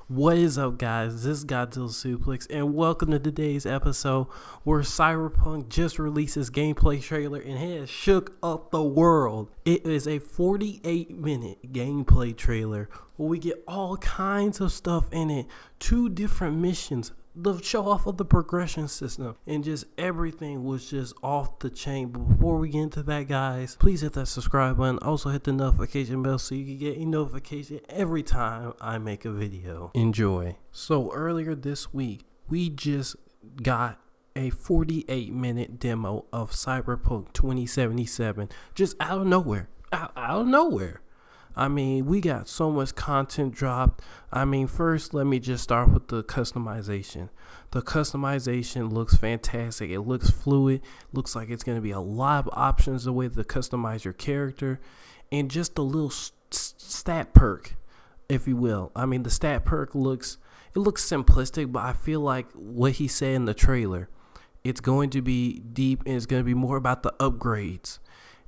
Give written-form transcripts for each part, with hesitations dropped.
What is up, guys? This is Godzilla Suplex, and welcome to today's episode where Cyberpunk just released his gameplay trailer and it has shook up the world. It is a 48-minute gameplay trailer where we get all kinds of stuff in it, 2 different missions, the show off of the progression system, and just everything was just off the chain. But before we get into that, guys, please hit that subscribe button. Also hit the notification bell so you can get a notification every time I make a video. Enjoy. So earlier this week, we just got a 48-minute demo of Cyberpunk 2077 just out of nowhere. Out of nowhere. I mean, we got so much content dropped. I mean, first, let me just start with the customization. The customization looks fantastic. It looks fluid. Looks like it's going to be a lot of options the way to customize your character. And just a little stat perk, if you will. I mean, the stat perk looks simplistic, but I feel like what he said in the trailer, it's going to be deep and it's going to be more about the upgrades.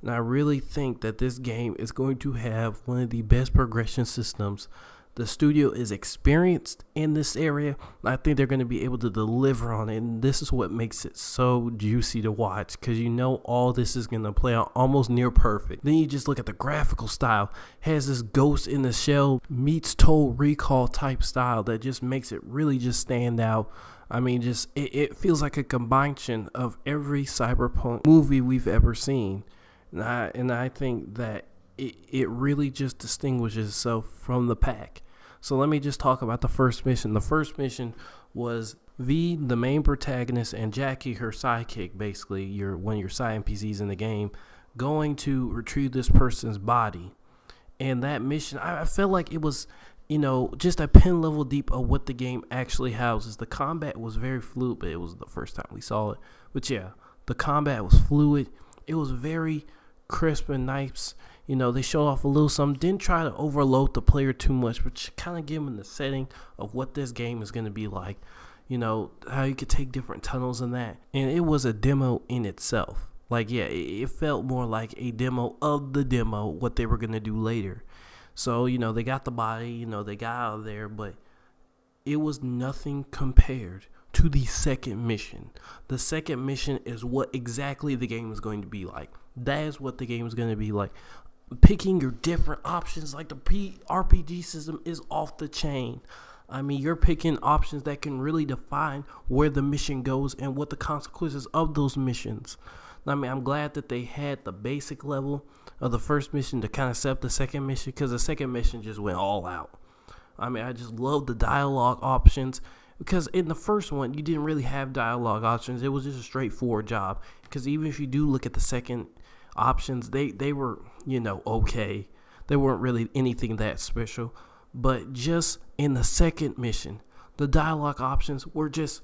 And I really think that this game is going to have one of the best progression systems. The studio is experienced in this area. I think they're going to be able to deliver on it. And this is what makes it so juicy to watch, because you know all this is going to play out almost near perfect. Then you just look at the graphical style. It has this Ghost in the Shell meets Total Recall type style that just makes it really just stand out. I mean, just it feels like a combination of every Cyberpunk movie we've ever seen. And I think that it really just distinguishes itself from the pack. So let me just talk about the first mission. The first mission was V, the main protagonist, and Jackie, her sidekick, basically one of your side NPCs in the game, going to retrieve this person's body. And that mission, I felt like it was, just a pin level deep of what the game actually houses. The combat was very fluid, but it was the first time we saw it. But yeah, the combat was fluid. It was very crisp and nice. They showed off a little something. Didn't try to overload the player too much, but kind of give them the setting of what this game is going to be like. How you could take different tunnels and that. And it was a demo in itself. Like, yeah, it felt more like a demo of the demo, what they were going to do later. So, they got the body, they got out of there, but it was nothing compared to the second mission. The second mission is what exactly the game is going to be like. That is what the game is going to be like. Picking your different options, like the RPG system is off the chain. I mean, you're picking options that can really define where the mission goes and what the consequences of those missions. I mean, I'm glad that they had the basic level of the first mission to kind of set up the second mission, because the second mission just went all out. I mean, I just love the dialogue options. Because in the first one, you didn't really have dialogue options. It was just a straightforward job. Because even if you do look at the second options, they were, okay. They weren't really anything that special. But just in the second mission, the dialogue options were just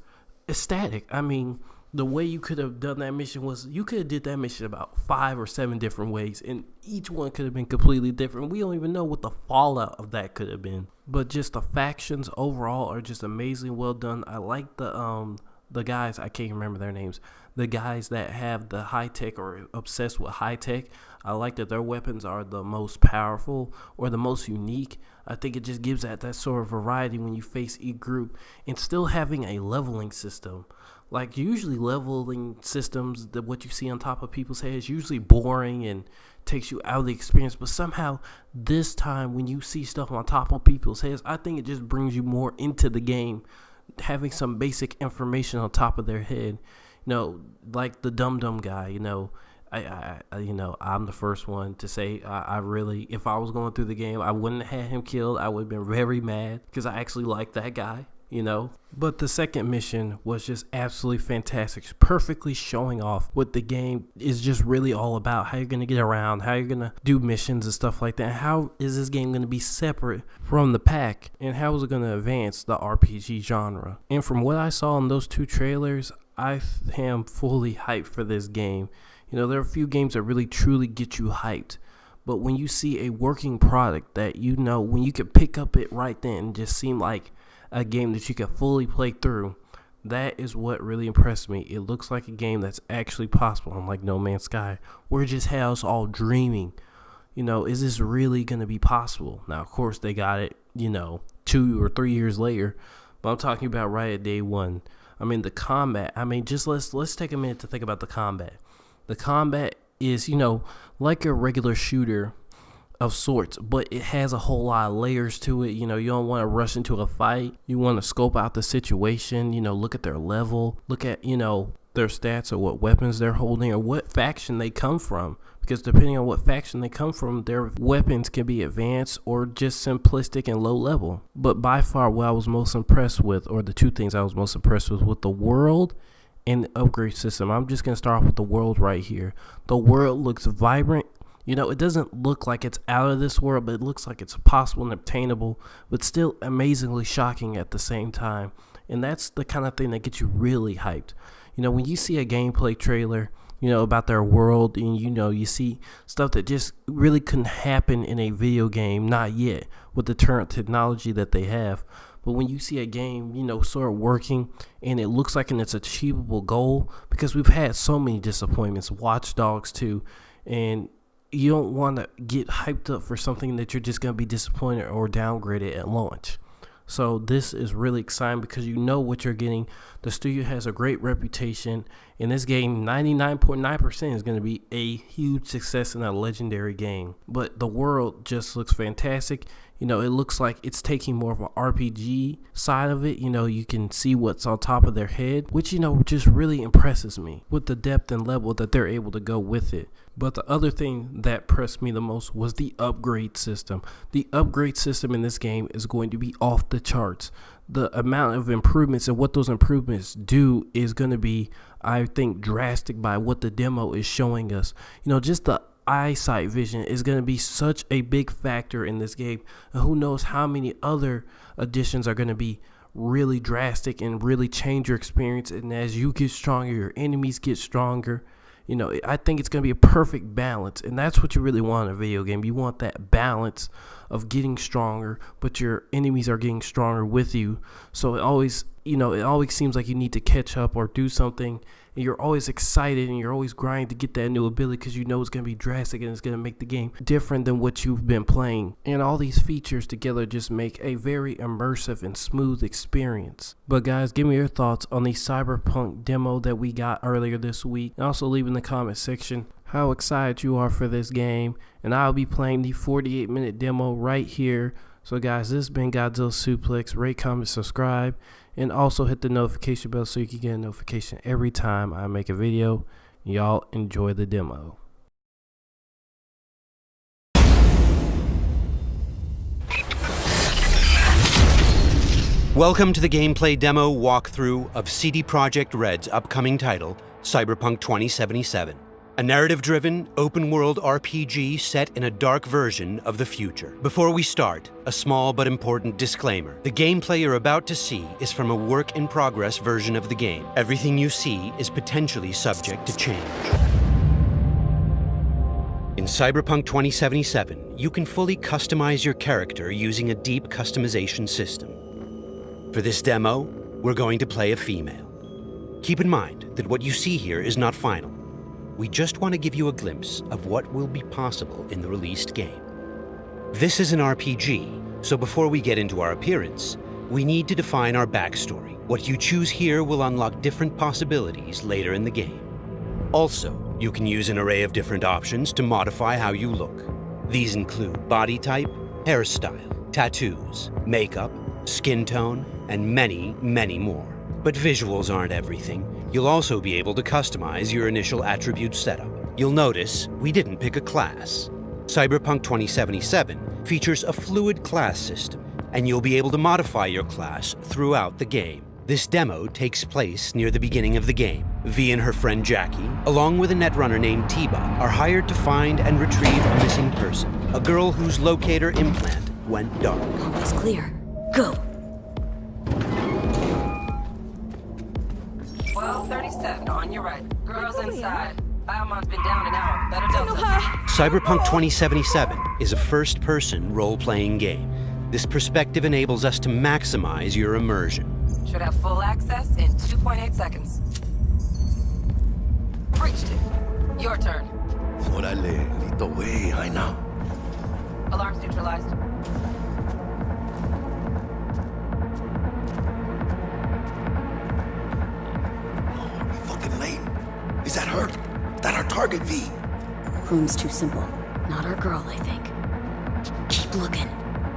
ecstatic. I mean, the way you could have done that mission was, you could have did that mission about 5 or 7 different ways, and each one could have been completely different. We don't even know what the fallout of that could have been. But just the factions overall are just amazingly well done. I like the guys, I can't remember their names, the guys that have the high tech or obsessed with high tech. I like that their weapons are the most powerful or the most unique. I think it just gives that sort of variety when you face each group, and still having a leveling system. Like, usually leveling systems, what you see on top of people's heads, usually boring and takes you out of the experience. But somehow this time, when you see stuff on top of people's heads, I think it just brings you more into the game, having some basic information on top of their head. Like the dum-dum guy, I'm the first one to say I really, if I was going through the game, I wouldn't have had him killed. I would have been very mad, because I actually like that guy. But the second mission was just absolutely fantastic, perfectly showing off what the game is just really all about, how you're going to get around, how you're going to do missions and stuff like that. How is this game going to be separate from the pack, and how is it going to advance the RPG genre? And from what I saw in those 2 trailers, I am fully hyped for this game. There are a few games that really truly get you hyped. But when you see a working product that when you can pick up it right then and just seem like a game that you can fully play through, that is what really impressed me. It looks like a game that's actually possible, unlike No Man's Sky, where it just has us all dreaming. Is this really going to be possible? Now, of course, they got it, 2 or 3 years later, but I'm talking about right at day one. I mean, the combat. I mean, just let's take a minute to think about the combat. The combat is, like a regular shooter of sorts, but it has a whole lot of layers to it. You don't want to rush into a fight. You want to scope out the situation, look at their level, look at, their stats or what weapons they're holding or what faction they come from. Because depending on what faction they come from, their weapons can be advanced or just simplistic and low level. But by far what I was most impressed with, or the two things I was most impressed with the world and the upgrade system. I'm just going to start off with the world right here. The world looks vibrant. It doesn't look like it's out of this world, but it looks like it's possible and obtainable, but still amazingly shocking at the same time. And that's the kind of thing that gets you really hyped. When you see a gameplay trailer, about their world, and you see stuff that just really couldn't happen in a video game, not yet, with the current technology that they have. But when you see a game, sort of working, and it looks like it's achievable goal, because we've had so many disappointments, Watch Dogs 2, and you don't want to get hyped up for something that you're just going to be disappointed or downgraded at launch. So this is really exciting because you know what you're getting. The studio has a great reputation, and this game 99.9% is going to be a huge success and a legendary game. But the world just looks fantastic. It looks like it's taking more of an RPG side of it. You can see what's on top of their head, which, just really impresses me with the depth and level that they're able to go with it. But the other thing that impressed me the most was the upgrade system. The upgrade system in this game is going to be off the charts. The amount of improvements and what those improvements do is going to be, I think, drastic by what the demo is showing us. Just the eyesight vision is going to be such a big factor in this game, and who knows how many other additions are going to be really drastic and really change your experience. And as you get stronger, your enemies get stronger. I think it's going to be a perfect balance, and that's what you really want in a video game. You want that balance of getting stronger, but your enemies are getting stronger with you. So it always seems like you need to catch up or do something, and you're always excited and you're always grinding to get that new ability because it's going to be drastic and it's going to make the game different than what you've been playing. And all these features together just make a very immersive and smooth experience. But guys, give me your thoughts on the Cyberpunk demo that we got earlier this week, and also leave in the comment section how excited you are for this game. And I'll be playing the 48-minute demo right here. So guys, this has been Godzilla Suplex. Rate, comment, subscribe, and also hit the notification bell so you can get a notification every time I make a video. Y'all enjoy the demo. Welcome to the gameplay demo walkthrough of CD Projekt Red's upcoming title, Cyberpunk 2077. A narrative-driven, open-world RPG set in a dark version of the future. Before we start, a small but important disclaimer. The gameplay you're about to see is from a work-in-progress version of the game. Everything you see is potentially subject to change. In Cyberpunk 2077, you can fully customize your character using a deep customization system. For this demo, we're going to play a female. Keep in mind that what you see here is not final. We just want to give you a glimpse of what will be possible in the released game. This is an RPG, so before we get into our appearance, we need to define our backstory. What you choose here will unlock different possibilities later in the game. Also, you can use an array of different options to modify how you look. These include body type, hairstyle, tattoos, makeup, skin tone, and many, many more. But visuals aren't everything. You'll also be able to customize your initial attribute setup. You'll notice we didn't pick a class. Cyberpunk 2077 features a fluid class system, and you'll be able to modify your class throughout the game. This demo takes place near the beginning of the game. V and her friend Jackie, along with a netrunner named T-Bot, are hired to find and retrieve a missing person, a girl whose locator implant went dark. Almost clear. Go! 1237 on your right. Girls inside. Biomon's been down and out. Better Delta. Cyberpunk 2077 is a first-person role-playing game. This perspective enables us to maximize your immersion. Should have full access in 2.8 seconds. Breached it. Your turn. Órale, Lito, way, I know. Alarms neutralized. that our target, V? Room's too simple. Not our girl, I think. Keep looking.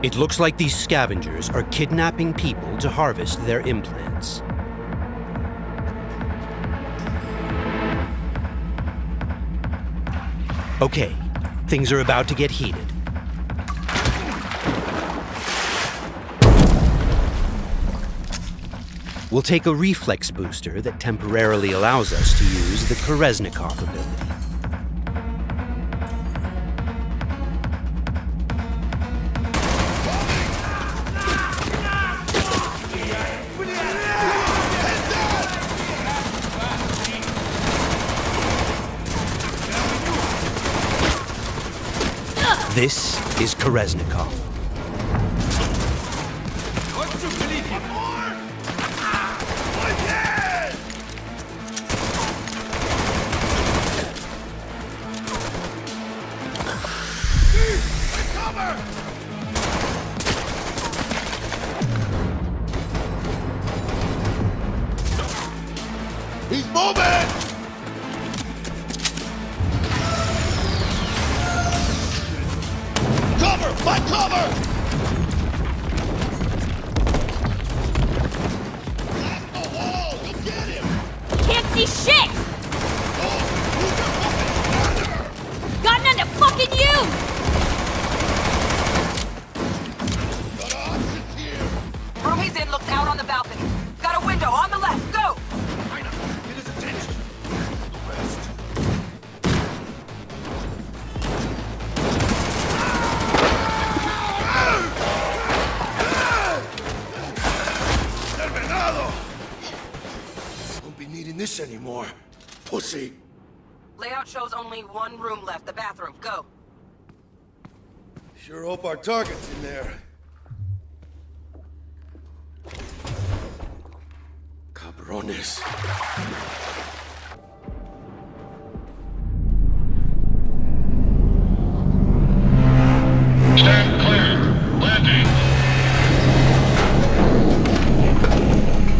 It looks like these scavengers are kidnapping people to harvest their implants. Okay, things are about to get heated. We'll take a reflex booster that temporarily allows us to use the Koreznikov ability. This is Koreznikov. He's moving! Cover! Find cover! Blast the wall! You'll get him! Can't see shit! Oh, who's your fucking partner? Got none to fucking use! Got options here! Room he's in looks out on the balcony. Got a window on the left. Go! China, get his attention. The rest. Terminado! Won't be needing this anymore. Pussy. Layout shows only one room left, the bathroom. Go. Sure hope our target's in there. Cabrones. Stand clear. Landing.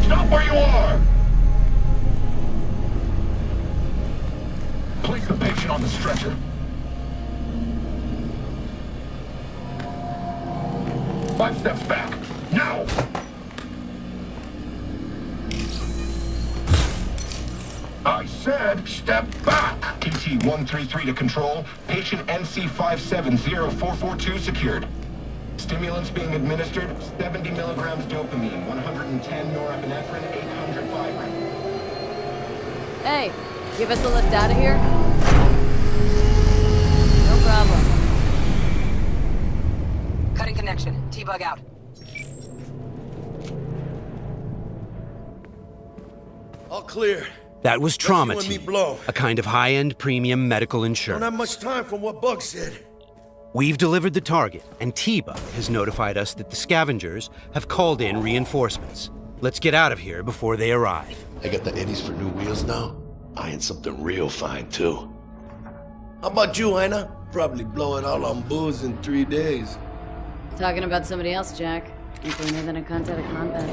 Stop where you are. Place the patient on the stretcher. Five steps back. Now! I said step back! KT-133 to control. Patient NC570442 secured. Stimulants being administered, 70 milligrams dopamine, 110 norepinephrine, 800 fibrin. Hey, give us a lift out of here? No problem. Cutting connection. T-bug out. All clear. That was trauma Let's see when team, me blow. a kind of high-end premium medical Don't insurance. have much time from what Bug said. We've delivered the target, and T-Bug has notified us that the scavengers have called in reinforcements. Let's get out of here before they arrive. I got the eddies for new wheels now. Eyeing something real fine, too. How about you, Aina? Probably blow it all on booze in 3 days. Talking about somebody else, Jack. You cleaner than a cunt out of combat.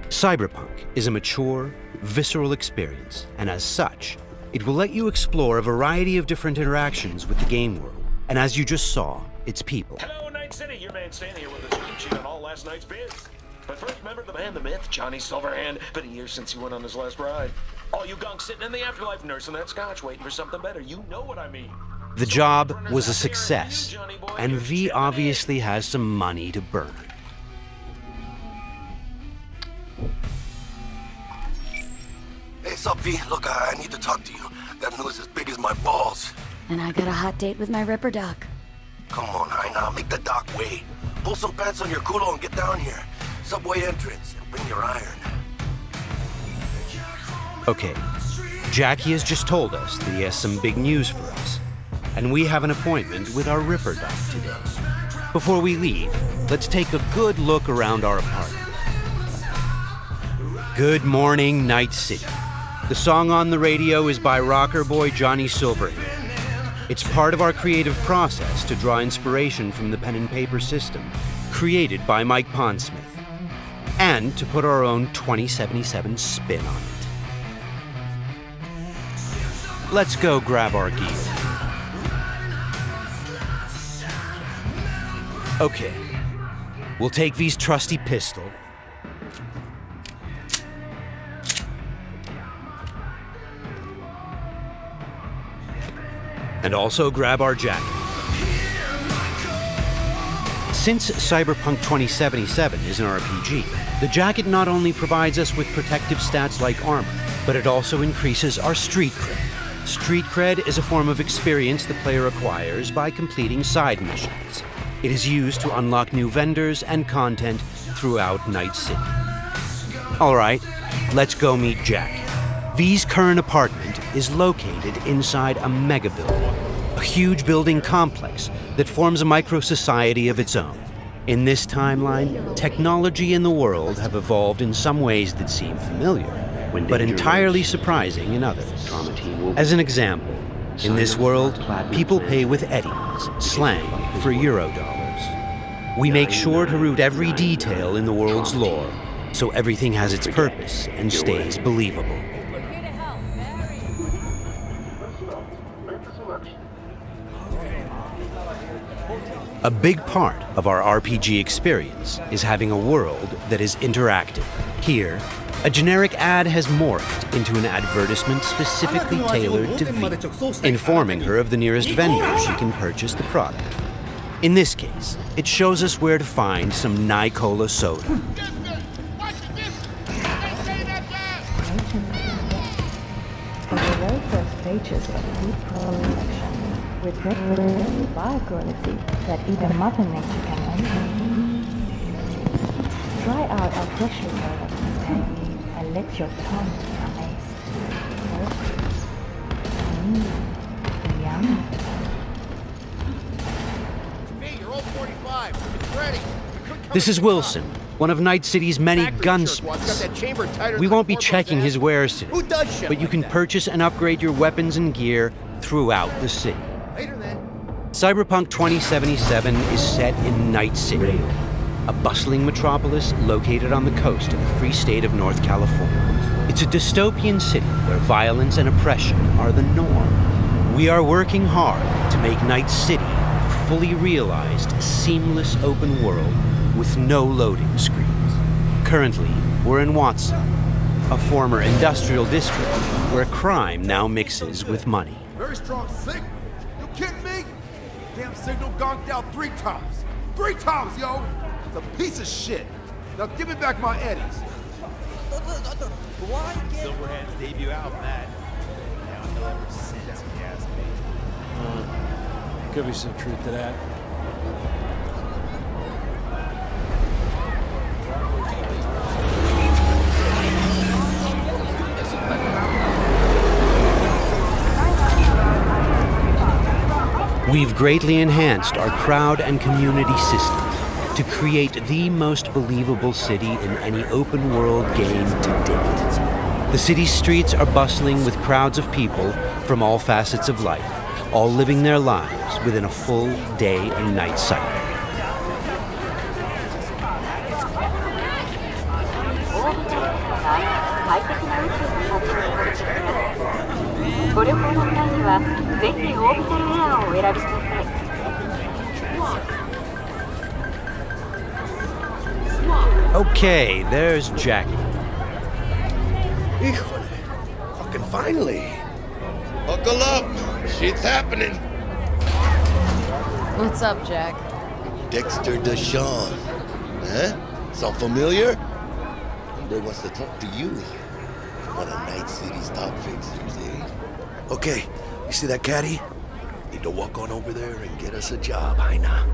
Cyberpunk is a mature, visceral experience, and as such, it will let you explore a variety of different interactions with the game world. And as you just saw, its people. Hello, Night City. Your man Stan here with a cheat sheet on all last night's bids. But first, remember the man, the myth, Johnny Silverhand. Been a year since he went on his last ride. All you gunks sitting in the afterlife nursing that scotch, waiting for something better. You know what I mean. The job was a success, and V obviously has some money to burn. Hey, sup, V? Look, I need to talk to you. Got news as big as my balls. And I got a hot date with my Ripper Doc. Come on, Aina, make the dock wait. Pull some pants on your culo and get down here. Subway entrance, and bring your iron. Okay, Jackie has just told us that he has some big news for us, and we have an appointment with our Ripper Doc today. Before we leave, let's take a good look around our apartment. Good morning, Night City. The song on the radio is by rocker boy Johnny Silverhand. It's part of our creative process to draw inspiration from the pen and paper system created by Mike Pondsmith, and to put our own 2077 spin on it. Let's go grab our gear. Okay, we'll take V's trusty pistol, and also grab our jacket. Since Cyberpunk 2077 is an RPG, the jacket not only provides us with protective stats like armor, but it also increases our street cred. Street cred is a form of experience the player acquires by completing side missions. It is used to unlock new vendors and content throughout Night City. All right, let's go meet Jack. V's current apartment is located inside a mega building, a huge building complex that forms a micro-society of its own. In this timeline, technology and the world have evolved in some ways that seem familiar, but entirely surprising in others. As an example, in this world, people pay with eddies, slang for Eurodollars. We make sure to root every detail in the world's lore, so everything has its purpose and stays believable. A big part of our RPG experience is having a world that is interactive. Here, a generic ad has morphed into an advertisement specifically tailored to V, informing her of the nearest vendor she can purchase the product. In this case, it shows us where to find some Nicola soda. For the very first stages of food production, with bio-quality that even Mother Nature can make. Try out our freshly developed content and let your tongue be amazed. Yum. Hey, you're all 45. It's ready. This is Wilson, one of Night City's many gunsmiths. We won't be checking his wares today, but you can purchase and upgrade your weapons and gear throughout the city. Cyberpunk 2077 is set in Night City, a bustling metropolis located on the coast of the free state of North California. It's a dystopian city where violence and oppression are the norm. We are working hard to make Night City a fully realized, seamless open world with no loading screens. Currently, we're in Watson, a former industrial district where crime now mixes with money. Very strong signal. You kidding me? Damn signal gonked out 3 times. 3 times, yo! It's a piece of shit. Now give me back my eddies. Silverhand's debut album, that. Now he'll ever since, if you ask me. Could be some truth to that. We've greatly enhanced our crowd and community systems to create the most believable city in any open world game to date. The city's streets are bustling with crowds of people from all facets of life, all living their lives within a full day and night cycle. Okay, there's Jackie. Híjole. Fucking finally. Buckle up. Shit's happening. What's up, Jack? Dexter Deshawn. Huh? Sound familiar? Hombre wants to talk to you. One of Night City's top fixers, eh? Okay, you see that caddy? Need to walk on over there and get us a job, Heina.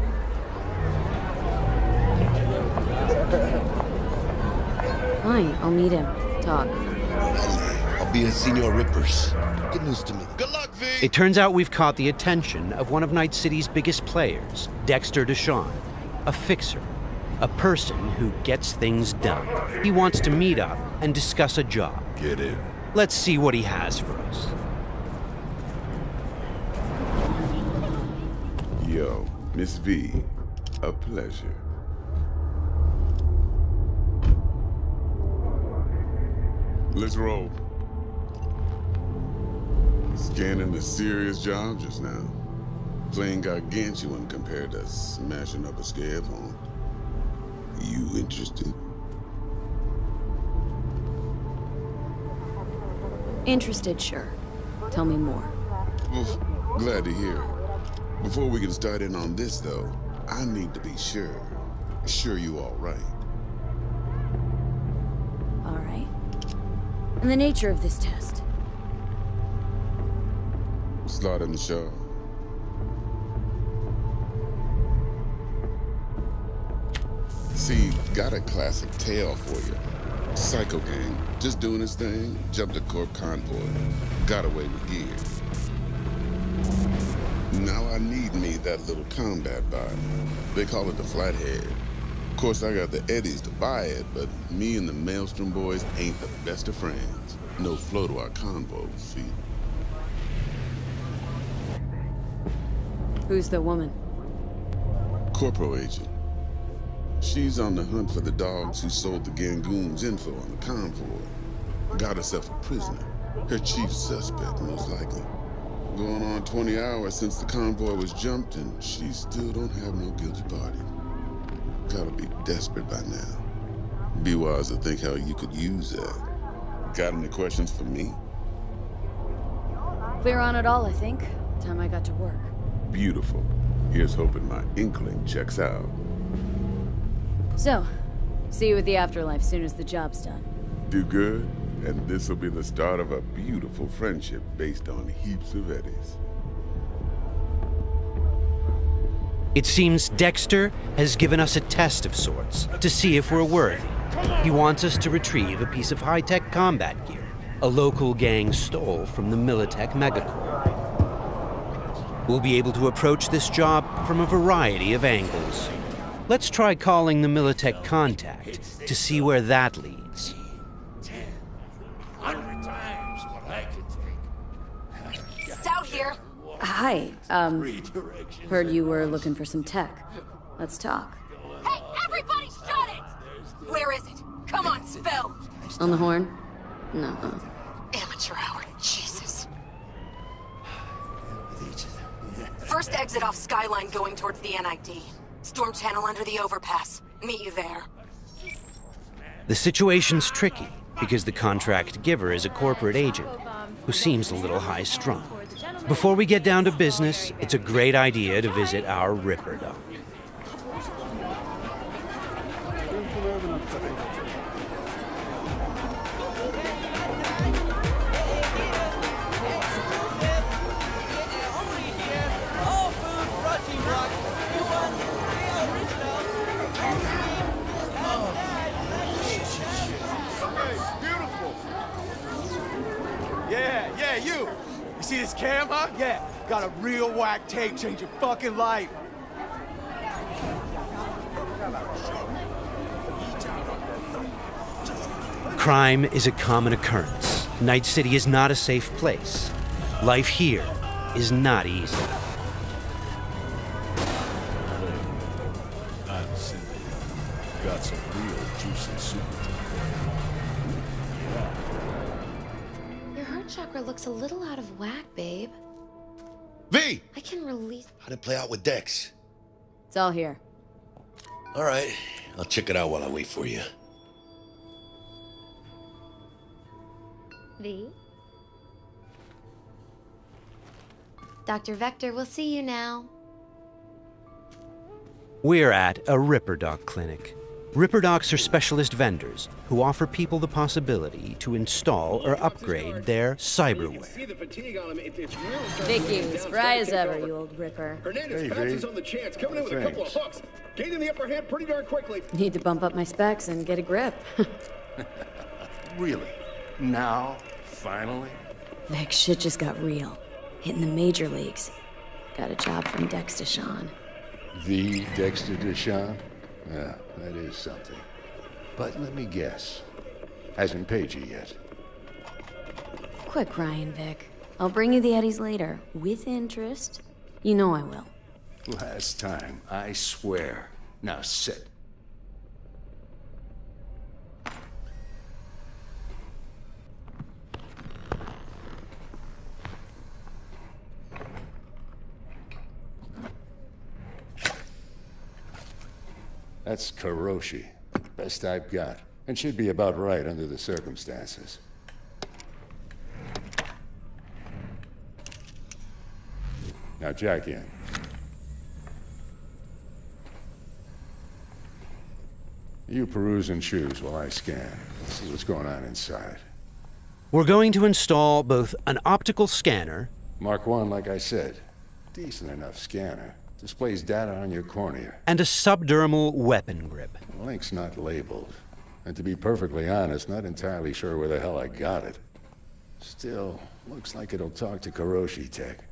Fine, I'll meet him. Talk. I'll be at Senor Ripper's. Good news to me. Good luck, V! It turns out we've caught the attention of one of Night City's biggest players, Dexter Deshawn, a fixer, a person who gets things done. He wants to meet up and discuss a job. Get in. Let's see what he has for us. Yo, Miss V, a pleasure. Let's roll. Scanning a serious job just now. Playing gargantuan compared to smashing up a scab home. You interested? Interested, sure. Tell me more. Well, glad to hear it. Before we get started on this, though, I need to be sure. Sure you all right. All right. And the nature of this test? Start in the show. See, got a classic tale for you. Psycho gang, just doing his thing, jumped a corp convoy, got away with gear. Now I need me that little combat bot. They call it the Flathead. Of course, I got the Eddies to buy it, but me and the Maelstrom boys ain't the best of friends. No flow to our convo, see? Who's the woman? Corporal agent. She's on the hunt for the dogs who sold the Gangoons info on the convoy. Got herself a prisoner. Her chief suspect, most likely. Going on 20 hours since the convoy was jumped, and she still don't have no guilty party. Gotta be desperate by now. Be wise to think how you could use that. Got any questions for me? Clear on it all, I think. Time I got to work. Beautiful. Here's hoping my inkling checks out. So, see you at the afterlife soon as the job's done. Do good, and this'll be the start of a beautiful friendship based on heaps of eddies. It seems Dexter has given us a test of sorts to see if we're worthy. He wants us to retrieve a piece of high-tech combat gear a local gang stole from the Militech Megacorp. We'll be able to approach this job from a variety of angles. Let's try calling the Militech contact to see where that leads. 100 times what I could take. Stout here. Hi, heard you were looking for some tech. Let's talk. Hey, everybody shut it! Where is it? Come on, spill! On the horn? No. Amateur hour, Jesus. First exit off Skyline going towards the NID. Storm channel under the overpass. Meet you there. The situation's tricky because the contract giver is a corporate agent who seems a little high-strung. Before we get down to business, it's a great idea to visit our Ripper Dock. Yeah, you! You see this cam, huh? Yeah, got a real whack tape, change your fucking life. Crime is a common occurrence. Night City is not a safe place. Life here is not easy. I'm Cindy. Got some real juicy super. Your heart chakra looks a little out of whack, babe. V! I can release... How'd it play out with Dex? It's all here. All right, I'll check it out while I wait for you. V? Dr. Vector, we'll see you now. We're at a Ripper Dock clinic. Ripper Docks are specialist vendors who offer people the possibility to install or upgrade their cyberware. Vicky, spry as ever, you old Ripper. Hernandez passes on the chance, coming in with a couple of hooks. Gaining the upper hand pretty darn quickly. Need to bump up my specs and get a grip. Really? Now? Finally? Vic, shit just got real. Hitting the major leagues. Got a job from Dex to Sean. The Dexter Deshawn? Yeah, that is something. But let me guess. Hasn't paid you yet. Quit crying, Vic. I'll bring you the eddies later, with interest. You know I will. Last time, I swear. Now sit. That's Karoshi. Best I've got. And should be about right under the circumstances. Now jack in. You peruse and choose while I scan. See what's going on inside. We're going to install both an optical scanner... Mark 1, like I said. Decent enough scanner. Displays data on your cornea. And a subdermal weapon grip. The link's not labeled. And to be perfectly honest, not entirely sure where the hell I got it. Still, looks like it'll talk to Karoshi Tech.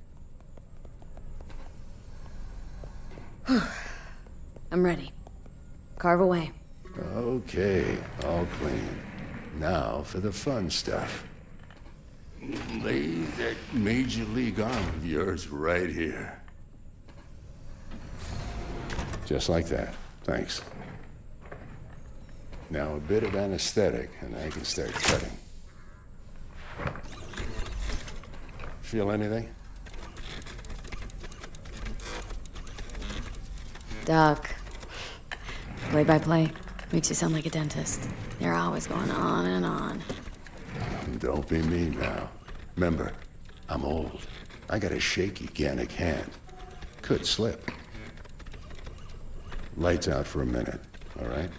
I'm ready. Carve away. Okay, all clean. Now for the fun stuff. Lay that Major League arm of yours right here. Just like that. Thanks. Now a bit of anesthetic, and I can start cutting. Feel anything? Doc. Play-by-play. Makes you sound like a dentist. They're always going on and on. Don't be mean now. Remember, I'm old. I got a shaky Gannic hand. Could slip. Lights out for a minute, all right?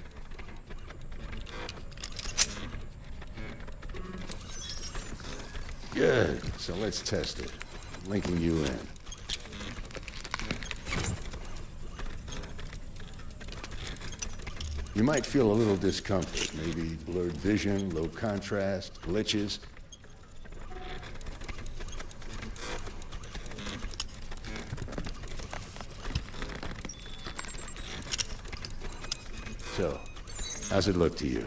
Good. So let's test it. Linking you in. You might feel a little discomfort, maybe blurred vision, low contrast, glitches. So, how's it look to you?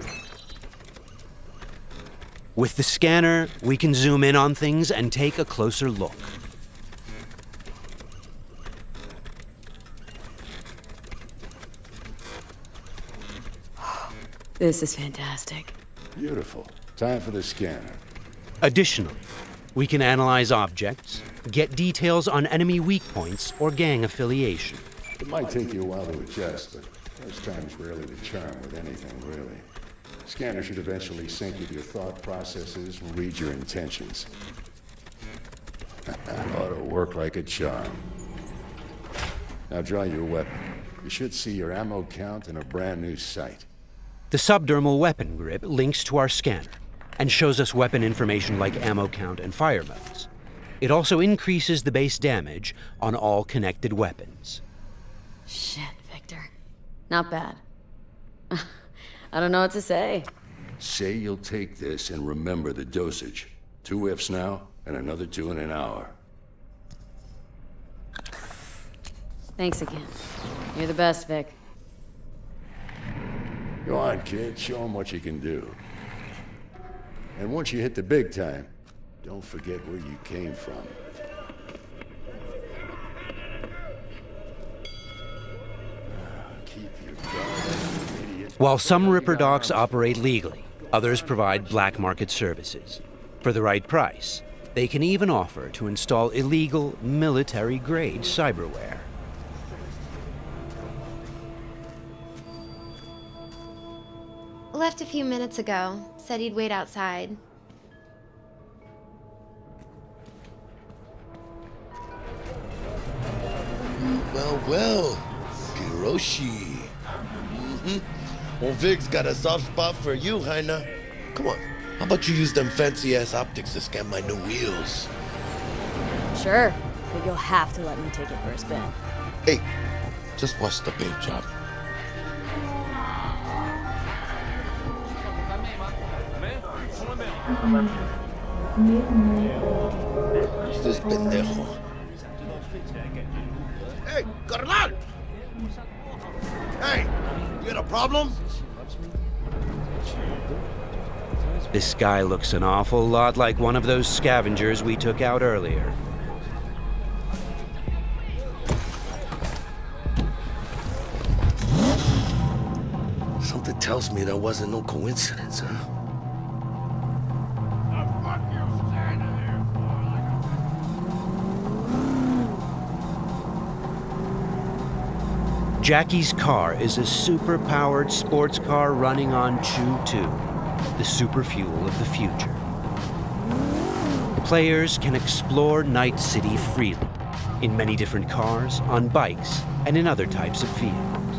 With the scanner, we can zoom in on things and take a closer look. This is fantastic. Beautiful. Time for the scanner. Additionally, we can analyze objects, get details on enemy weak points or gang affiliation. It might take you a while to adjust, but first time's rarely the charm with anything, really. Scanner should eventually sync with your thought processes and read your intentions. Ought to work like a charm. Now draw your weapon. You should see your ammo count in a brand new sight. The subdermal weapon grip links to our scanner and shows us weapon information like ammo count and fire modes. It also increases the base damage on all connected weapons. Shit, Victor. Not bad. I don't know what to say. Say you'll take this and remember the dosage. 2 whiffs now, and another 2 in an hour. Thanks again. You're the best, Vic. Go on, kid. Show them what you can do. And once you hit the big time, don't forget where you came from. Keep your guard, idiot. While some Ripper Docs operate legally, others provide black market services. For the right price, they can even offer to install illegal, military-grade cyberware. Left a few minutes ago. Said he'd wait outside. Well, Kiroshi. Well, Vic's got a soft spot for you, Heina. Come on, how about you use them fancy-ass optics to scan my new wheels? Sure, but you'll have to let me take it for a spin. Hey, just watch the paint job. Who's this pendejo? Hey, carnal! Hey, you got a problem? This guy looks an awful lot like one of those scavengers we took out earlier. Something tells me that wasn't no coincidence, huh? Jackie's car is a super-powered sports car running on Chew-2, the super fuel of the future. Players can explore Night City freely, in many different cars, on bikes, and in other types of vehicles.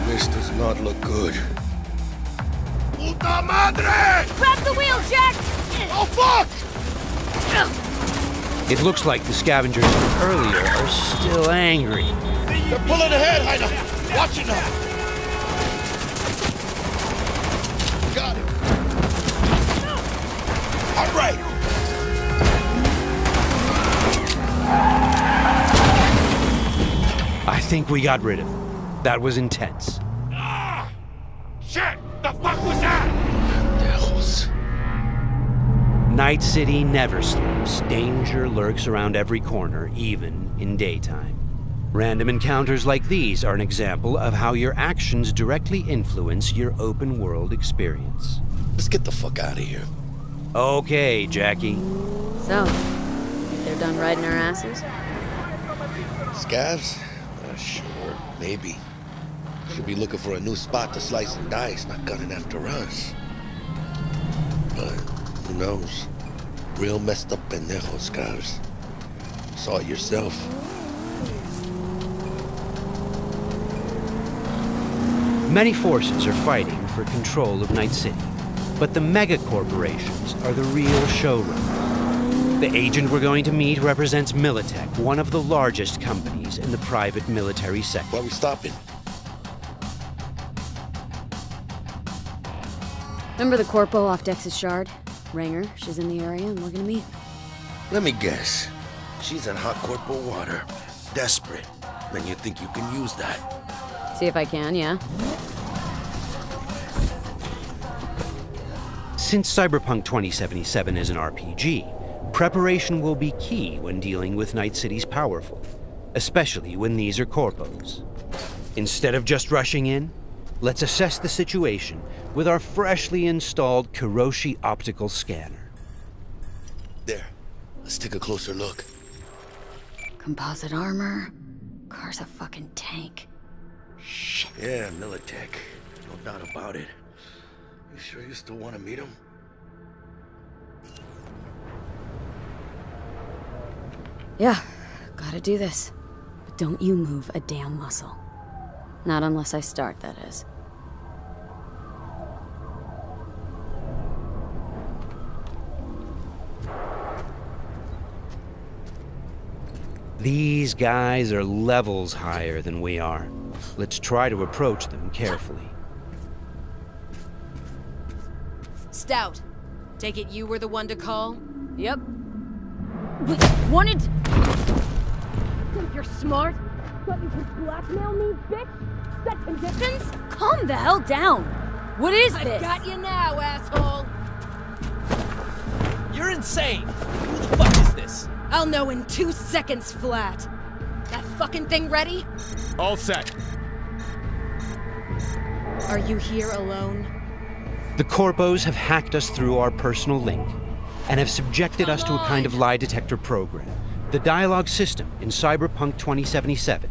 This does not look good. Puta madre! Grab the wheel, Jack! Oh, fuck! It looks like the scavengers from earlier are still angry. They're pulling ahead, Heiner! Watch it now! Got it! All right! I think we got rid of him. That was intense. Shit! The fuck was that? Devils. Night City never sleeps. Danger lurks around every corner, even in daytime. Random encounters like these are an example of how your actions directly influence your open world experience. Let's get the fuck out of here. Okay, Jackie. So, think they're done riding our asses? Scavs? Sure, maybe. Should be looking for a new spot to slice and dice, not gunning after us. But who knows? Real messed up pendejos, Scavs. Saw it yourself. Many forces are fighting for control of Night City, but the mega corporations are the real showrunners. The agent we're going to meet represents Militech, one of the largest companies in the private military sector. Why are we stopping? Remember the corpo off Dex's Shard? Ranger, she's in the area and we're gonna meet. Let me guess. She's in hot corporal water. Desperate. Then you think you can use that. See if I can, yeah. Since Cyberpunk 2077 is an RPG, preparation will be key when dealing with Night City's powerful, especially when these are corpos. Instead of just rushing in, let's assess the situation with our freshly installed Kiroshi optical scanner. There. Let's take a closer look. Composite armor. Car's a fucking tank. Shit. Yeah, Militech. No doubt about it. You sure you still want to meet him? Yeah, gotta do this. But don't you move a damn muscle. Not unless I start, that is. These guys are levels higher than we are. Let's try to approach them carefully. Stout, take it you were the one to call? Yep. Wanted... Think you're smart? Thought you could blackmail me, bitch? Set conditions? Calm the hell down! What is this? I've got you now, asshole! You're insane! Who the fuck is this? I'll know in 2 seconds flat. That fucking thing ready? All set. Are you here alone? The corpos have hacked us through our personal link and have subjected us to a kind of lie detector program. The dialogue system in Cyberpunk 2077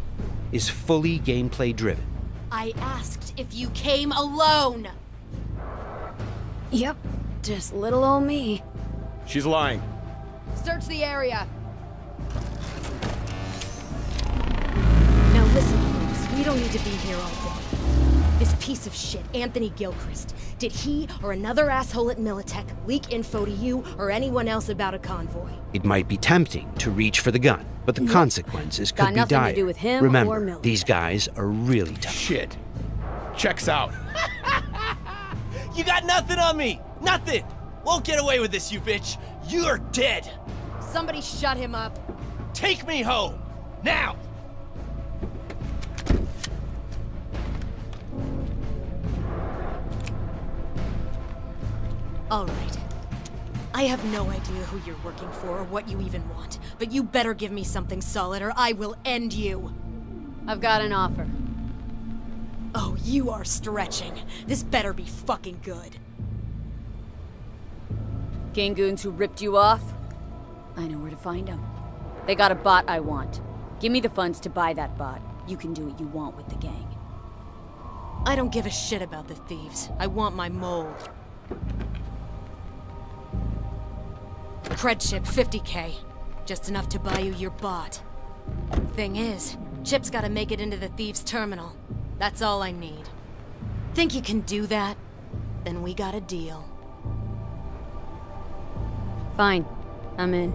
is fully gameplay driven. I asked if you came alone! Yep, just little old me. She's lying. Search the area. Now listen, folks, we don't need to be here all day. This piece of shit, Anthony Gilchrist, did he or another asshole at Militech leak info to you or anyone else about a convoy? It might be tempting to reach for the gun, but the consequences could Got be nothing dire. to do with him or Remember, Militech. these guys are really tough. Shit. Checks out. You got nothing on me! Nothing! Won't get away with this, you bitch! You're dead! Somebody shut him up. Take me home! Now! All right. I have no idea who you're working for or what you even want, but you better give me something solid or I will end you. I've got an offer. Oh, you are stretching. This better be fucking good. Gangoons who ripped you off? I know where to find them. They got a bot I want. Give me the funds to buy that bot. You can do what you want with the gang. I don't give a shit about the thieves. I want my mold. Cred chip, 50K. Just enough to buy you your bot. Thing is, Chip's gotta make it into the thieves' terminal. That's all I need. Think you can do that? Then we got a deal. Fine. I'm in.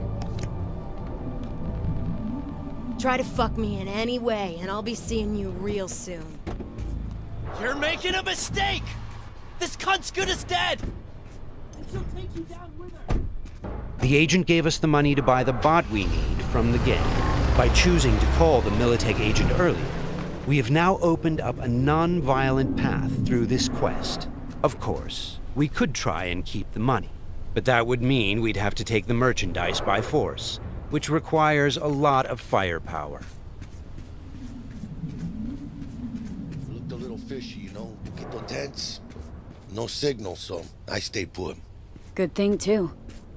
Try to fuck me in any way, and I'll be seeing you real soon. You're making a mistake! This cunt's good as dead! And she'll take you down with her. The agent gave us the money to buy the bot we need from the gang. By choosing to call the Militech agent earlier, we have now opened up a non-violent path through this quest. Of course, we could try and keep the money, but that would mean we'd have to take the merchandise by force, which requires a lot of firepower. Looked a little fishy, you know? Get tense. No signal, so I stayed put. Good thing, too.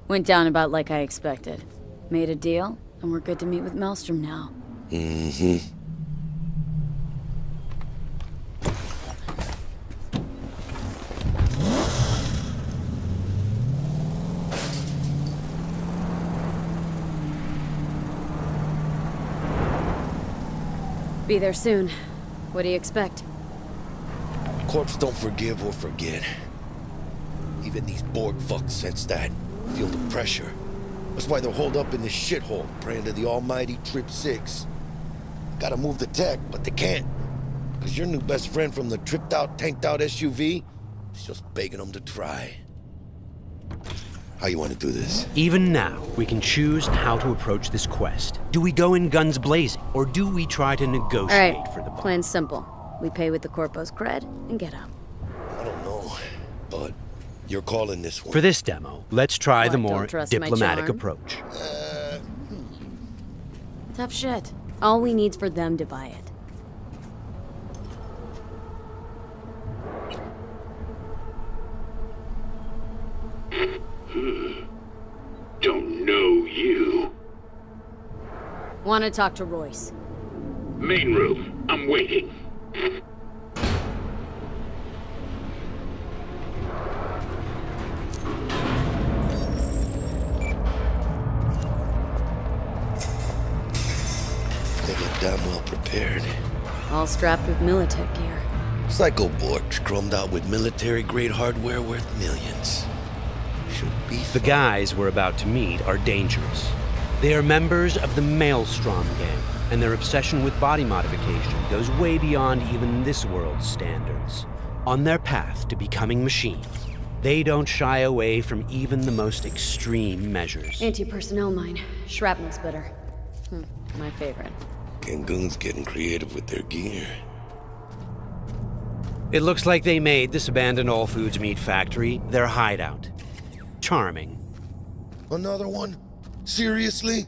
Went down about like I expected. Made a deal, and we're good to meet with Maelstrom now. Mm-hmm. Be there soon. What do you expect? Corps don't forgive or forget. Even these Borg fucks sense that. Feel the pressure. That's why they're holed up in this shithole, praying to the almighty Trip 6. Gotta move the tech, but they can't. Cause your new best friend from the tripped out, tanked out SUV is just begging them to try. How you want to do this? Even now, we can choose how to approach this quest. Do we go in guns blazing, or do we try to negotiate for the bot? Plan's simple. We pay with the Corpo's cred and get out. I don't know, but you're calling this one. For this demo, let's try the What, more don't trust my diplomatic charm? approach. Tough shit. All we need's for them to buy it. Don't know you. Want to talk to Royce. Main room. I'm waiting. They look damn well prepared. All strapped with Militech gear. Psycho Borgs chromed out with military-grade hardware worth millions. Should be The guys we're about to meet are dangerous. They are members of the Maelstrom gang, and their obsession with body modification goes way beyond even this world's standards. On their path to becoming machines, they don't shy away from even the most extreme measures. Anti-personnel mine. Shrapnel splitter. My favorite. Gangoon's getting creative with their gear. It looks like they made this abandoned all foods meat factory their hideout. Charming. Another one? Seriously?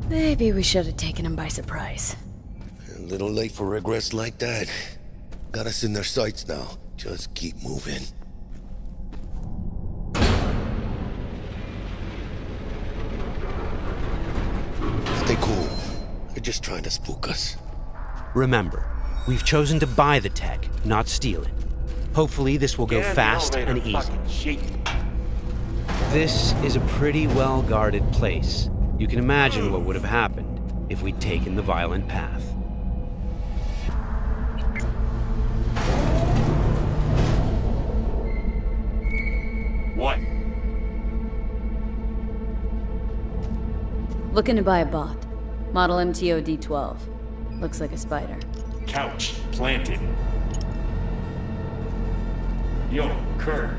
Maybe we should have taken him by surprise. A little late for regrets like that. Got us in their sights now. Just keep moving. Stay cool. They're just trying to spook us. Remember, we've chosen to buy the tech, not steal it. Hopefully this will go fast and easy. This is a pretty well-guarded place. You can imagine what would have happened if we'd taken the violent path. What? Looking to buy a bot. Model MTO D12. Looks like a spider. Couch planted. Yo, Kurt,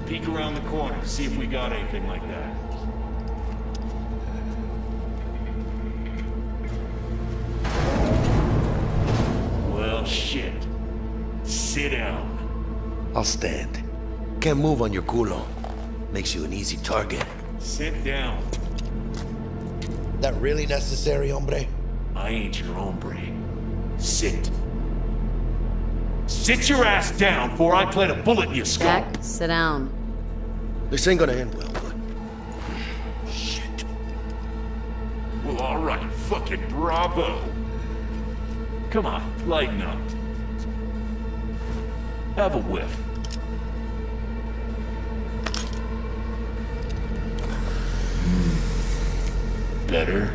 peek around the corner, see if we got anything like that. I'll stand. Can't move on your culo. Makes you an easy target. Sit down. That really necessary, hombre? I ain't your hombre. Sit. Sit your ass down before I plant a bullet in your skull. Jack, sit down. This ain't gonna end well, but... Well, alright, fucking bravo. Come on, lighten up. Have a whiff. Better.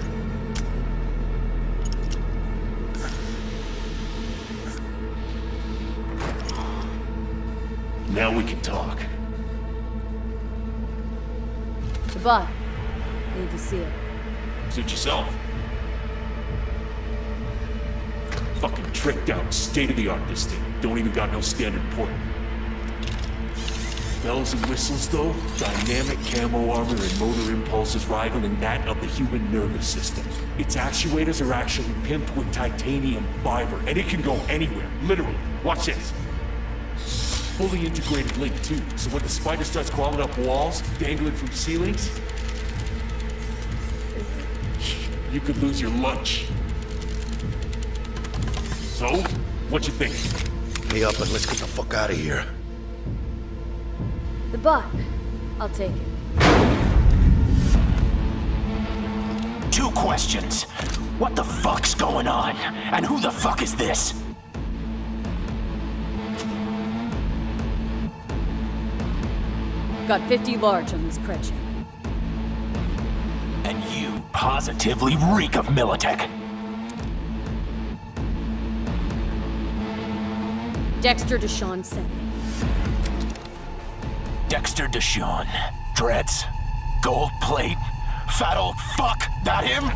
Now we can talk. The bot. Need to see it. Suit yourself. Fucking tricked out, state-of-the-art this thing. Don't even got no standard port. Bells and whistles though, dynamic camo armor and motor impulses rivaling that of the human nervous system. Its actuators are actually pimped with titanium fiber, and it can go anywhere, literally. Watch this. Fully integrated link too, so when the spider starts crawling up walls, dangling from ceilings, you could lose your lunch. So, what you think? Pay up and let's get the fuck out of here. The bot. I'll take it. 2 questions. What the fuck's going on? And who the fuck is this? Got 50 large on this Kretchen. And you positively reek of Militech. Dexter Deshawn sent me. Dexter Deshawn. Dreads. Gold plate. Fat old fuck. That him?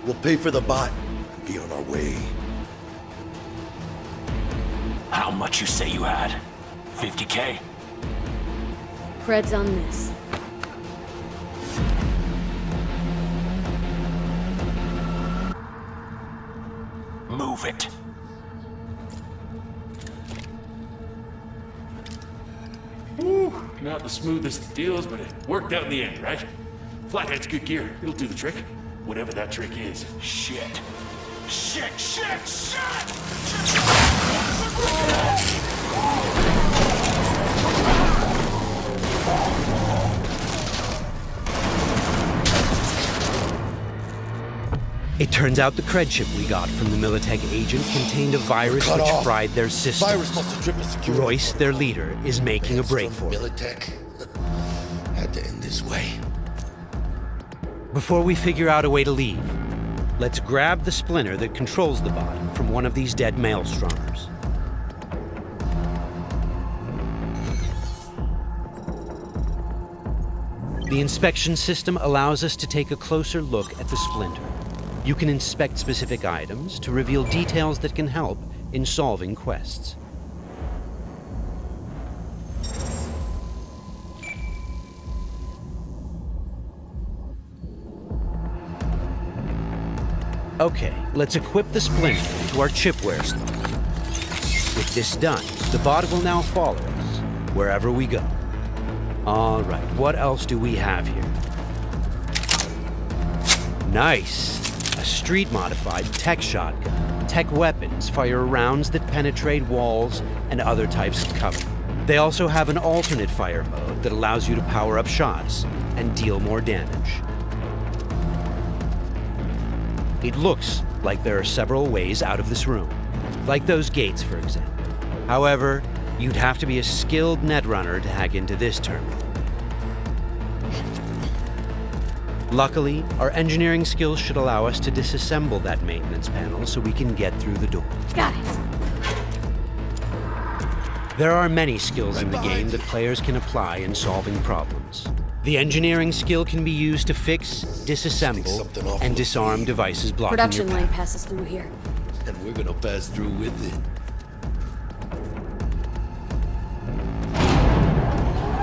We'll pay for the bot and be on our way. How much you say you had? 50K? Creds on this. Move it. Woo, not the smoothest of deals, but it worked out in the end, right? Flathead's good gear. It'll do the trick. Whatever that trick is. Shit. Shit, shit, shit! It turns out the cred chip we got from the Militech agent contained a virus which fried their system. Virus must have tripped security. Royce, their leader, is making a break for it. Militech had to end this way. Before we figure out a way to leave, let's grab the splinter that controls the bot from one of these dead maelstromers. The inspection system allows us to take a closer look at the splinter. You can inspect specific items to reveal details that can help in solving quests. Okay, let's equip the splinter into our chipware slot. With this done, the bot will now follow us wherever we go. All right, what else do we have here? Nice! A street-modified tech shotgun. Tech weapons fire rounds that penetrate walls and other types of cover. They also have an alternate fire mode that allows you to power up shots and deal more damage. It looks like there are several ways out of this room, like those gates, for example. However, you'd have to be a skilled netrunner to hack into this terminal. Luckily, our engineering skills should allow us to disassemble that maintenance panel so we can get through the door. Got it. There are many skills in the game that players can apply in solving problems. The engineering skill can be used to fix, disassemble, and disarm devices blocking Production your line path. passes through here. And we're gonna pass through with it.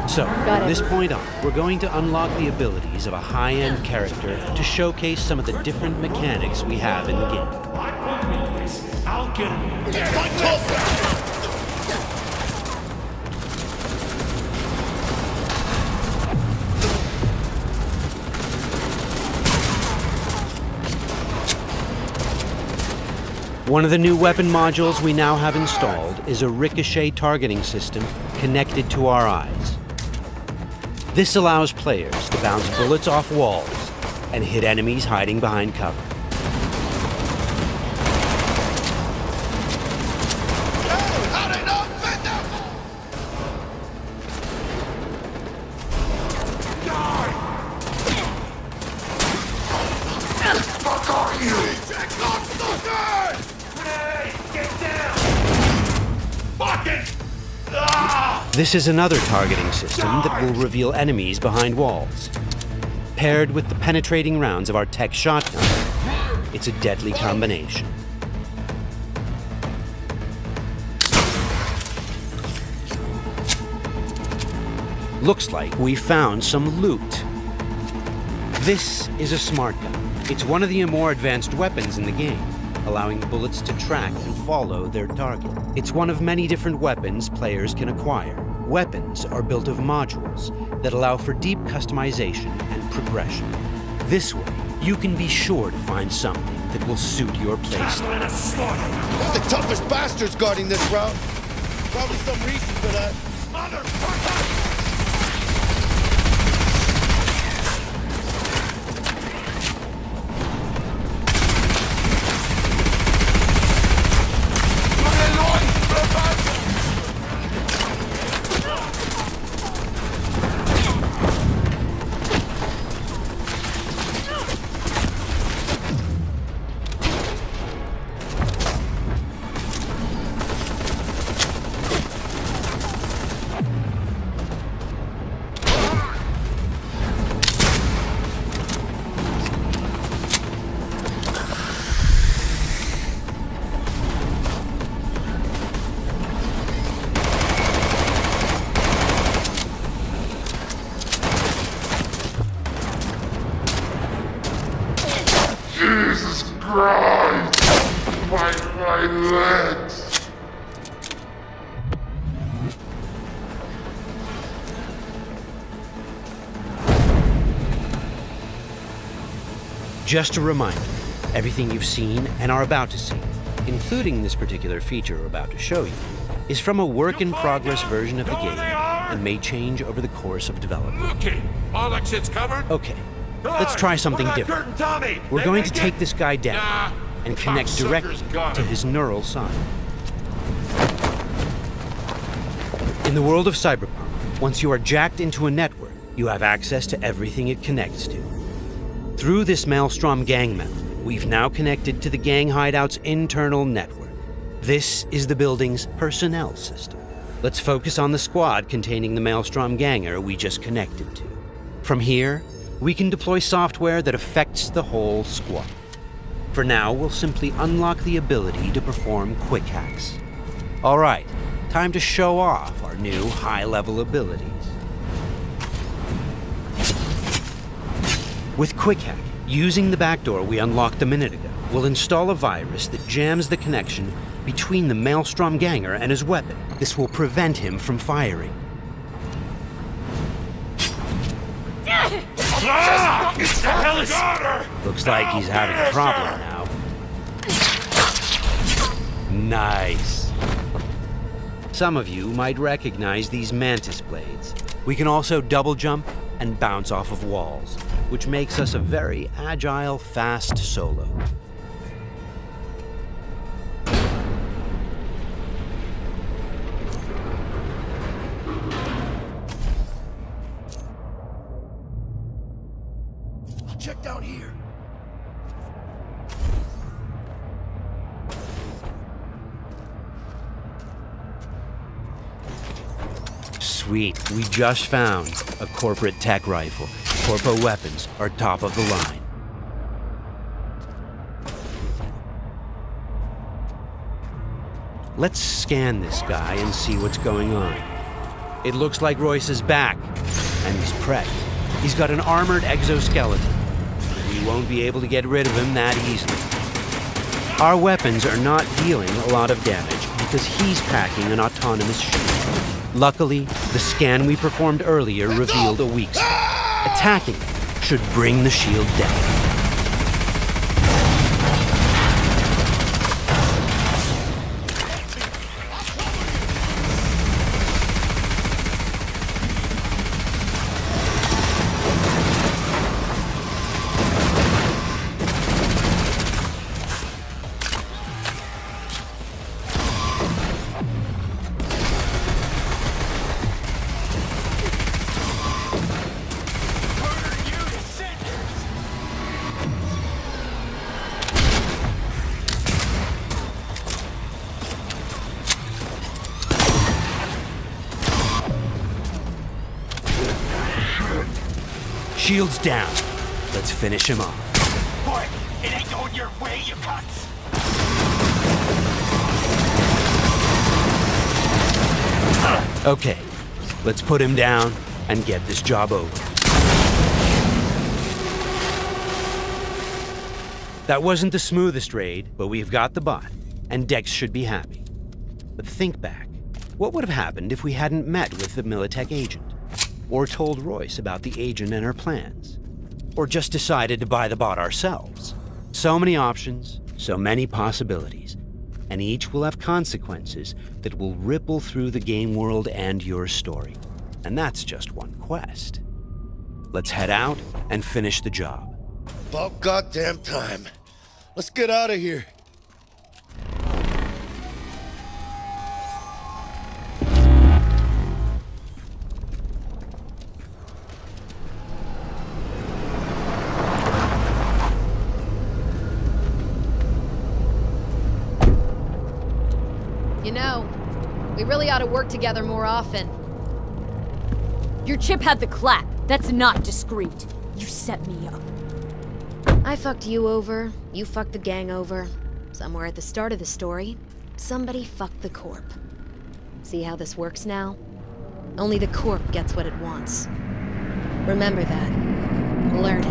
So, from this point on, we're going to unlock the abilities of a high-end character to showcase some of the different mechanics we have in the game. I'll Get him. Fight closer! One of the new weapon modules we now have installed is a ricochet targeting system connected to our eyes. This allows players to bounce bullets off walls and hit enemies hiding behind cover. This is another targeting system that will reveal enemies behind walls. Paired with the penetrating rounds of our tech shotgun, it's a deadly combination. Looks like we found some loot. This is a smart gun. It's one of the more advanced weapons in the game, allowing bullets to track and follow their target. It's one of many different weapons players can acquire. Weapons are built of modules that allow for deep customization and progression. This way, you can be sure to find something that will suit your playstyle. They're the toughest bastards guarding this route. Probably some reason for that. Motherfucker! Jesus Christ! My legs! Just a reminder, everything you've seen and are about to see, including this particular feature we're about to show you, is from a work-in-progress version of the game and may change over the course of development. Okay, all exits covered? Okay, let's try something different. We're going to take this guy down and connect directly to his neural sign. In the world of Cyberpunk, once you are jacked into a network, you have access to everything it connects to. Through this Maelstrom gang member, we've now connected to the gang hideout's internal network. This is the building's personnel system. Let's focus on the squad containing the Maelstrom ganger we just connected to. From here, we can deploy software that affects the whole squad. For now, we'll simply unlock the ability to perform quick hacks. All right, time to show off our new high-level abilities. With Quick Hack, using the backdoor we unlocked a minute ago, we'll install a virus that jams the connection between the Maelstrom ganger and his weapon. This will prevent him from firing. Looks like he's having a problem now. Nice. Some of you might recognize these mantis blades. We can also double jump and bounce off of walls, which makes us a very agile, fast solo. Check down here. Sweet, we just found a corporate tech rifle. Corpo weapons are top of the line. Let's scan this guy and see what's going on. It looks like Royce is back, and he's prepped. He's got an armored exoskeleton. We won't be able to get rid of him that easily. Our weapons are not dealing a lot of damage because he's packing an autonomous shield. Luckily, the scan we performed earlier revealed a weak spot. Attacking it should bring the shield down. Shield's down. Let's finish him off. Boy, it ain't going your way, you cunts! Okay, let's put him down and get this job over. That wasn't the smoothest raid, but we've got the bot, and Dex should be happy. But think back. What would have happened if we hadn't met with the Militech agent? Or told Royce about the agent and her plans? Or just decided to buy the bot ourselves? So many options, so many possibilities, and each will have consequences that will ripple through the game world and your story. And that's just one quest. Let's head out and finish the job. About goddamn time. Let's get out of here. You know, we really ought to work together more often. Your chip had the clap. That's not discreet. You set me up. I fucked you over, you fucked the gang over. Somewhere at the start of the story, somebody fucked the Corp. See how this works now? Only the Corp gets what it wants. Remember that. Learn it.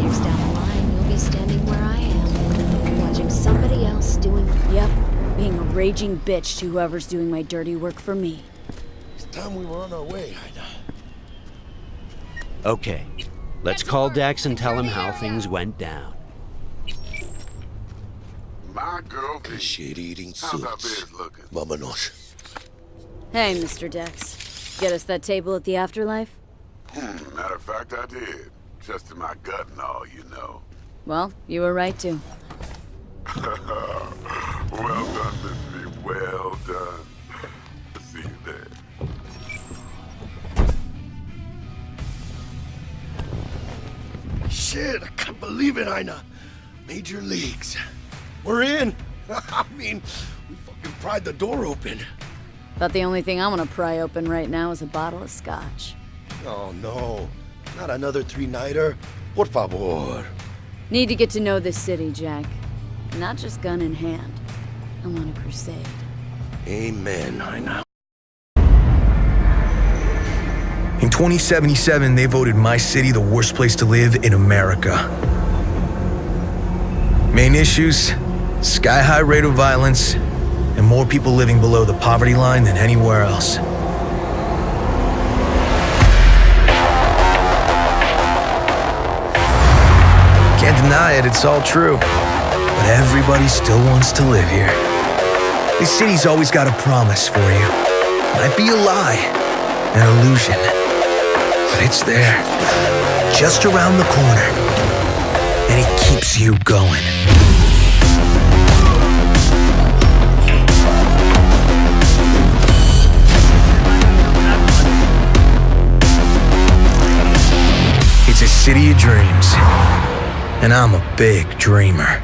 Years down the line, you'll be standing where I am, watching somebody else doing... Yep, being a raging bitch to whoever's doing my dirty work for me. It's time we were on our way, Ida. Okay, let's call Dex and tell him how things went down. My girl, shit-eating how's our suits. biz looking? Vámonos. Hey, Mr. Dex. Get us that table at the afterlife? Matter of fact, I did. Just in my gut and all, you know. Well, you were right to. Well done, Miss V. Well done. See you there. Shit, I can't believe it, Ina. Major leagues. We're in. I mean, we fucking pried the door open. But the only thing I want to pry open right now is a bottle of scotch. Oh, no. Not another three-nighter. Por favor. Need to get to know this city, Jack. Not just gun in hand. I'm on a crusade. Amen, Ina. In 2077, they voted my city the worst place to live in America. Main issues, sky-high rate of violence, and more people living below the poverty line than anywhere else. Can't deny it, it's all true. But everybody still wants to live here. This city's always got a promise for you. Might be a lie, an illusion. But it's there, just around the corner. And it keeps you going. It's a city of dreams. And I'm a big dreamer.